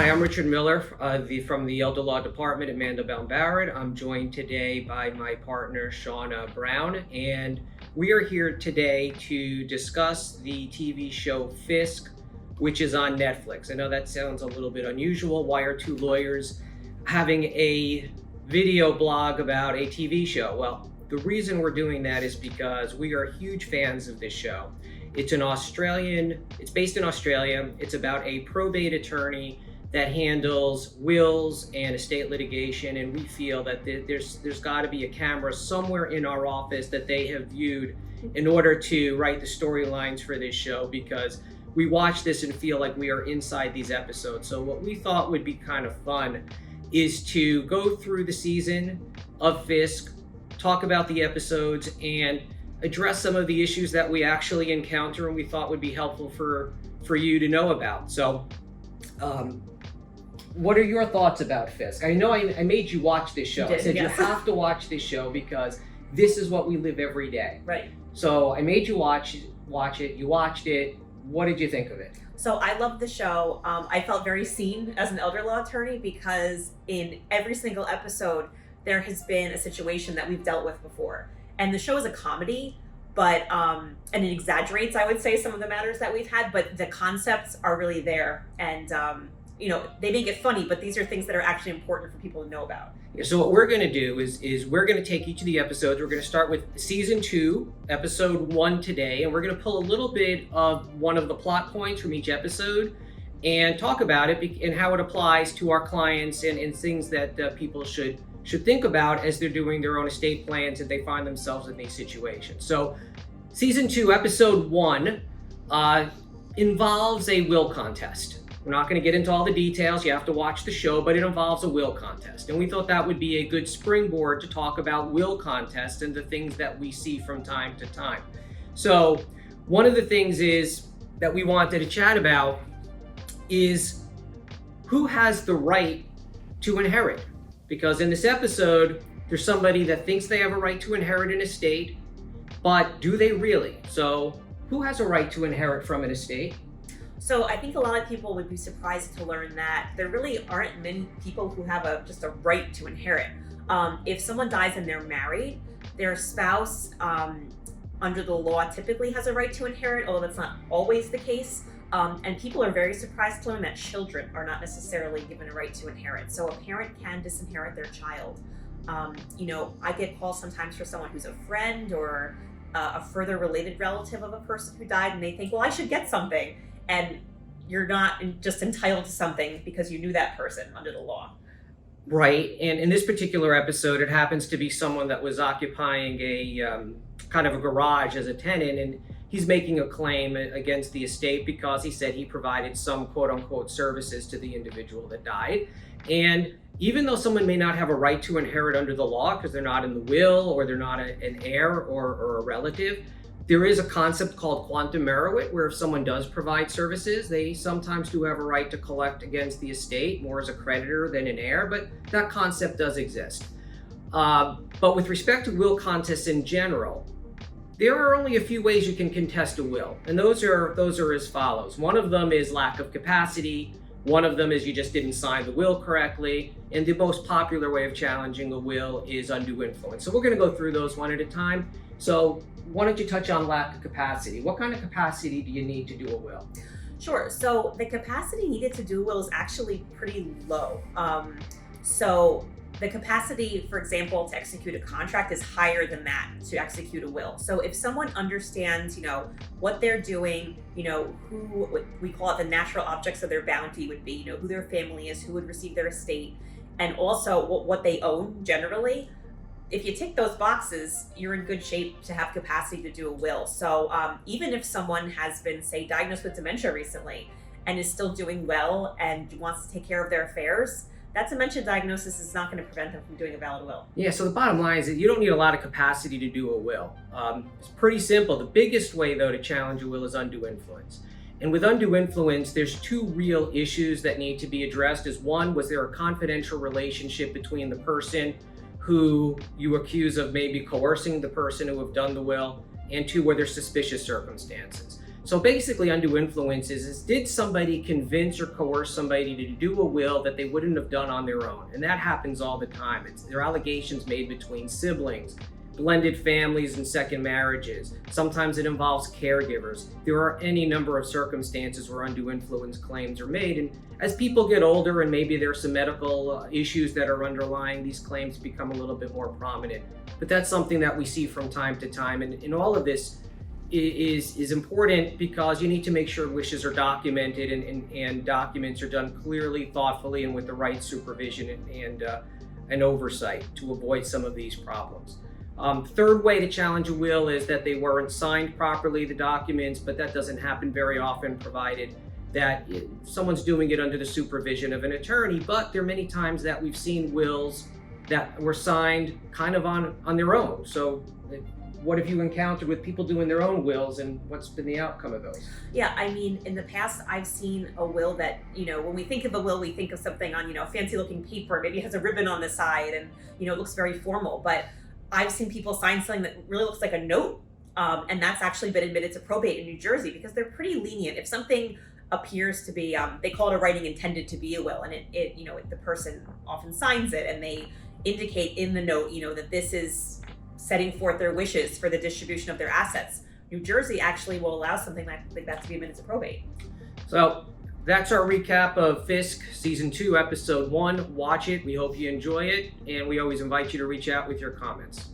Hi, I'm Richard Miller from the Elder Law Department at Mandelbaum Barrett. I'm joined today by my partner, Shawna Brown, and we are here today to discuss the TV show Fisk, which is on Netflix. I know that sounds a little bit unusual. Why are two lawyers having a video blog about a TV show? Well, the reason we're doing that is because we are huge fans of this show. It's based in Australia. It's about a probate attorney that handles wills and estate litigation, and we feel that there's got to be a camera somewhere in our office that they have viewed in order to write the storylines for this show, because we watch this and feel like we are inside these episodes. So what we thought would be kind of fun is to go through the season of Fisk, talk about the episodes, and address some of the issues that we actually encounter and we thought would be helpful for you to know about. So what are your thoughts about Fisk? I know I made you watch this show. I said you have to watch this show because this is what we live every day. Right. So I made you watch it. You watched it. What did you think of it? So I loved the show. I felt very seen as an elder law attorney because in every single episode, there has been a situation that we've dealt with before. And the show is a comedy, but and it exaggerates, I would say, some of the matters that we've had, but the concepts are really there. And they make it funny, but these are things that are actually important for people to know about. Yeah, so what we're going to do is we're going to take each of the episodes. We're going to start with season 2, episode 1 today, and we're going to pull a little bit of one of the plot points from each episode and talk about it and how it applies to our clients and things that people should think about as they're doing their own estate plans and they find themselves in these situations. So season 2, episode 1 involves a will contest. We're not going to get into all the details. You have to watch the show, but it involves a will contest. And we thought that would be a good springboard to talk about will contests and the things that we see from time to time. So one of the things that we wanted to chat about is who has the right to inherit. Because in this episode, there's somebody that thinks they have a right to inherit an estate, but do they really? So who has a right to inherit from an estate? So I think a lot of people would be surprised to learn that there really aren't many people who have just a right to inherit. If someone dies and they're married, their spouse under the law typically has a right to inherit, although that's not always the case. And people are very surprised to learn that children are not necessarily given a right to inherit. So a parent can disinherit their child. I get calls sometimes for someone who's a friend or a further related relative of a person who died, and they think, well, I should get something. And you're not just entitled to something because you knew that person under the law. Right. And in this particular episode, it happens to be someone that was occupying a kind of a garage as a tenant, and he's making a claim against the estate because he said he provided some quote unquote services to the individual that died. And even though someone may not have a right to inherit under the law because they're not in the will or they're not an heir or a relative, there is a concept called quantum meruit, where if someone does provide services, they sometimes do have a right to collect against the estate, more as a creditor than an heir, but that concept does exist. But with respect to will contests in general, there are only a few ways you can contest a will, and those are as follows. One of them is lack of capacity. One of them is you just didn't sign the will correctly. And the most popular way of challenging a will is undue influence. So we're going to go through those one at a time. So why don't you touch on lack of capacity? What kind of capacity do you need to do a will? Sure. So the capacity needed to do a will is actually pretty low. So the capacity, for example, to execute a contract is higher than that to execute a will. So if someone understands, what they're doing, who we call it the natural objects of their bounty would be, who their family is, who would receive their estate, and also what they own generally. If you tick those boxes, you're in good shape to have capacity to do a will. So even if someone has been, say, diagnosed with dementia recently and is still doing well and wants to take care of their affairs, that dementia diagnosis is not going to prevent them from doing a valid will. Yeah, so the bottom line is that you don't need a lot of capacity to do a will. It's pretty simple. The biggest way, though, to challenge a will is undue influence. And with undue influence, there's two real issues that need to be addressed. One, was there a confidential relationship between the person who you accuse of maybe coercing the person who have done the will, and 2, were there suspicious circumstances? So basically, undue influence is did somebody convince or coerce somebody to do a will that they wouldn't have done on their own? And that happens all the time. There are allegations made between siblings, blended families, and second marriages. Sometimes it involves caregivers. There are any number of circumstances where undue influence claims are made. And as people get older and maybe there's some medical issues that are underlying, these claims become a little bit more prominent. But that's something that we see from time to time. And in all of this, is important because you need to make sure wishes are documented and documents are done clearly, thoughtfully, and with the right supervision and oversight to avoid some of these problems. Third way to challenge a will is that they weren't signed properly, the documents, but that doesn't happen very often, provided that someone's doing it under the supervision of an attorney. But there are many times that we've seen wills that were signed kind of on their own. So what have you encountered with people doing their own wills, and what's been the outcome of those? Yeah, I mean, in the past, I've seen a will that, when we think of a will, we think of something on, fancy looking paper. Maybe it has a ribbon on the side and, it looks very formal. But I've seen people sign something that really looks like a note. And that's actually been admitted to probate in New Jersey because they're pretty lenient. If something appears to be, they call it a writing intended to be a will, and the person often signs it and they indicate in the note, that this is setting forth their wishes for the distribution of their assets. New Jersey actually will allow something like that to be admitted to probate. So that's our recap of Fisk Season 2, Episode 1. Watch it. We hope you enjoy it, and we always invite you to reach out with your comments.